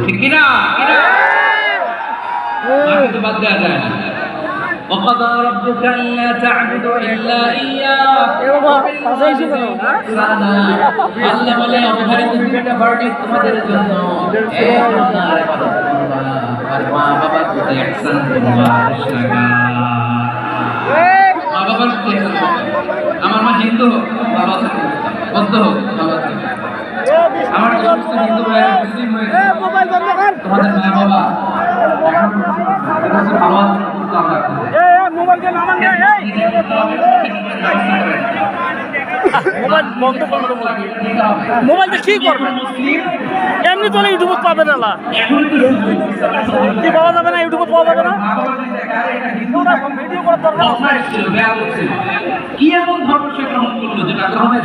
ঠিক কিনা? মাকে বাদ দেওয়া যায় না। وقضى ربك ألا تعبدوا إلا إياه আল্লাহ বলে অবধারিত দুইটা ভার্ডিক্ট তোমাদের জন্য, এক আল্লাহর ইবাদত করবা আর মা বাবার প্রতি ইহসান করবা। মা বাবার প্রতি ইহসান করবা। আমার মা হিন্দু হোক, বাবা বৌদ্ধ হোক, বাবা আমার যে সমস্ত হিন্দু ভাই মুসলিম হয়েছে, তোমাদের মা বাবা মোবাইলটা কি করবে? এমনি তো ইউটিউবে পাবে না, কি পাওয়া যাবে না, ইউটিউবে পাওয়া যাবে না। কি এমন ধর্ম সে গ্রহণ করলো যেটা গ্রহণের